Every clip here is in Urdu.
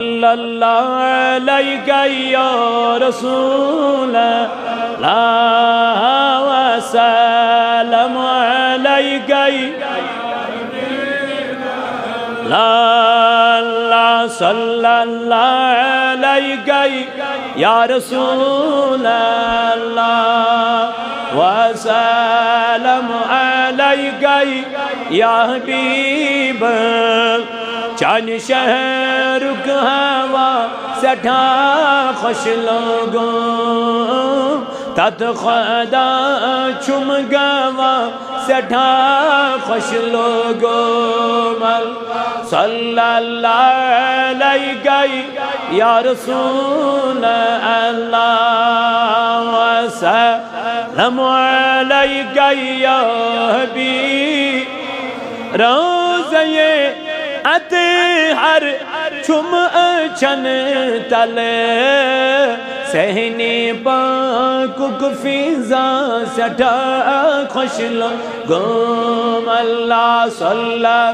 صلی اللہ علیہ یا رسول اللہ وسلم علیہ اللہ صلی اللہ علیہ یا رسول اللہ وسلم علیہ یا حبیب چان شہر ہوا سٹھا خوش لوگوں تت خدا چم گوا سٹھا خوش لوگوں صلی اللہ علیہ یا رسول اللہ وسلم علیہ یا حبیب روزے اطہر چم چن تل سہنے پاک فضا سٹھا خوش لوگوں اللہ صلی اللہ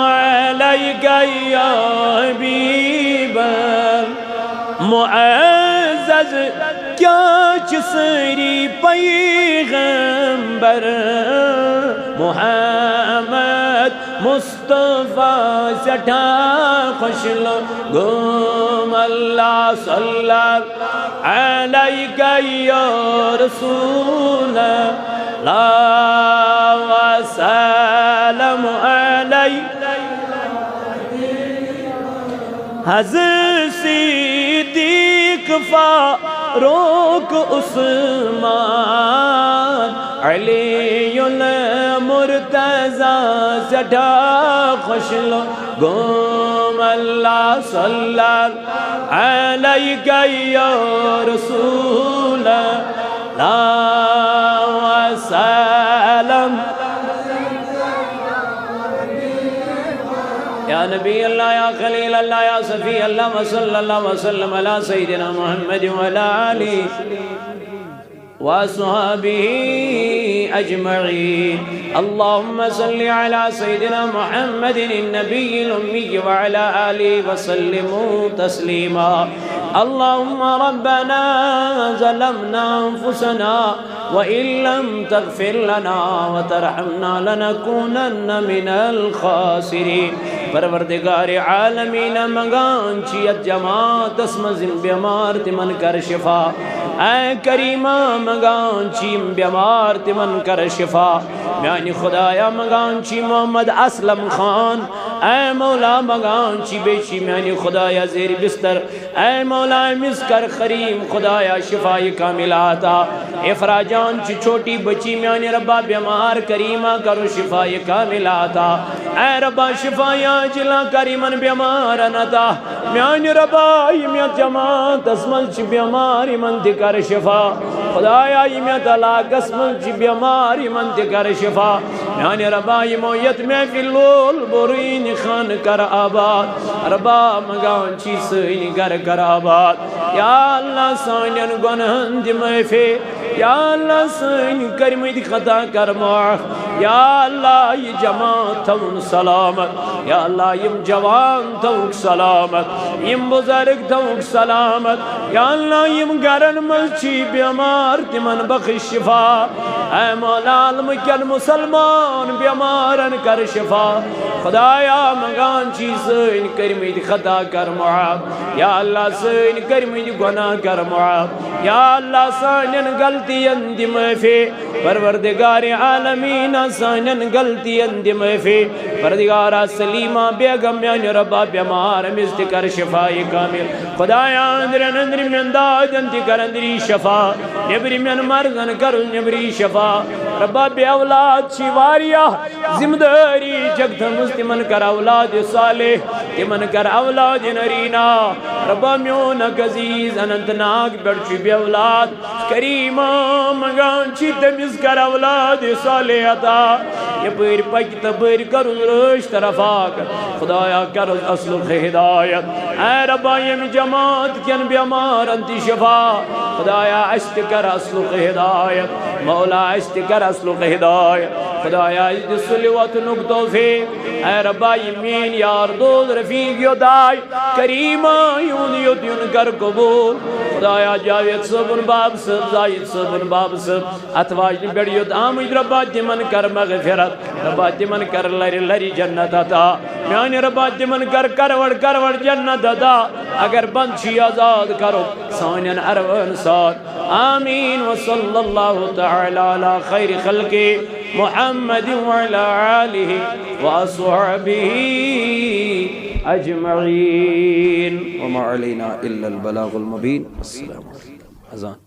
علیہ یا حبیب معزز کیا چسری پیغمبر محمد مصطفیٰ سٹھا خوش لوگوں اللہ صلی اللہ علیہ یا رسول اللہ وسلم علیہ حضرت صدیق فاروق عثمان علی المرتضی سٹھا خوش لوگوں اللہ صلی اللہ علیہ یا رسول اللہ وسلم یا نبی اللہ یا خلیل اللہ یا صفی اللہ وصلی اللہ وسلم علی سیدنا محمد وعلی آلہ وصحبہ اجمعین اللہم صلی علی سیدنا محمد النبی الامی وعلی آلہ وسلم تسلیما اللہم ربنا ظلمنا انفسنا وَإِن لَّمْ تَغْفِرْ لَنَا وَتَرْحَمْنَا لَنَكُونَنَّ مِنَ الْخَاسِرِينَ پروردگار عالمین مگان چیت جماعت اسم زم بیمار تمن کر شفا اے کریمہ مگان چیم بیمار تمن کر شفا میانی خدایا مگان چی محمد اسلم خان اے مولا مگان چی بیچی میانی خدایا زیر بستر اے مولا مسکر خریم خدایا شفائی کاملاتا افراجان چی چھوٹی بچی میانی ربا بیمار کریمہ کرو شفائی کاملاتا اے ربا شفائی جلا کریمن بیمار نتا میانی ربا ایمیت جماعت اسمل چی بیماری من دکر شفا خدایا ایمیت علاق اسمل چی بیماری من دکر شفا میانی ربا ایمویت میں فی اللول برین خان کر آباد ربا مگان چی سین کر آباد یا اللہ سانین گنہن دمائفے یا اللہ سین کرمید خطا کر معاف یا اللہ یہ جماعت تون سلامت یا اللہ یم جوان توک سلامت یم بزرگ توک سلامت یا اللہ یم گرن ملچی بیمار تمن بخش شفا اے مولا المکن مسلمان بیمارن کر شفا خدایا مگان چی سین کرمید خطا کر معاف یا اللہ سین کرمید گناہ کر معاف یا اللہ سانین غلطی اندم فی پروردگار عالمین سانین غلطی اندم فی پروردگار سلیمہ بیگم یعنی ربا بیمار مزد کر شفائی کامل خدایا اندرن اندر من داد انتی کر اندری شفا نبری من مرزن کر نبری شفا ربا بی اولاد شیواریا زمداری جگت مستمن کر اولاد صالح تمن کر اولاد نرینا ربا میونک عزیز انتناک بڑچی بی اولاد کریمہ مگان چی تمیز کر اولاد صالح عطا یہ پیر پاک تبیر کرن رشت رفاق خدایا کرن اصل ہدایت اے ربا یم جماعت کین بیمار انتی شفا خدایا اشت کر اسلق ہدایت مولا اشت کر اسلق ہدایت خدایا اس سلوت نک توفیق اے ربا یمین یار دوست رفیق یودائی کریمہ یون یون کر قبول خدایا جاوید صبن باب سب زائد صبن باب سب اتواج بیڑیت آمد ربا تمن کر مغفرت ربا تمن کر لری لری جنت عطا میانی ربا تمن کر کروڑ جنت عطا اگر بند چھی آزاد کرو سانین ارون ساتھ آمین وصلی اللہ تعالی علی خیر خلق محمد وعلى آله وأصحابه أجمعين وما علينا إلا البلاغ المبين. السلام عليكم.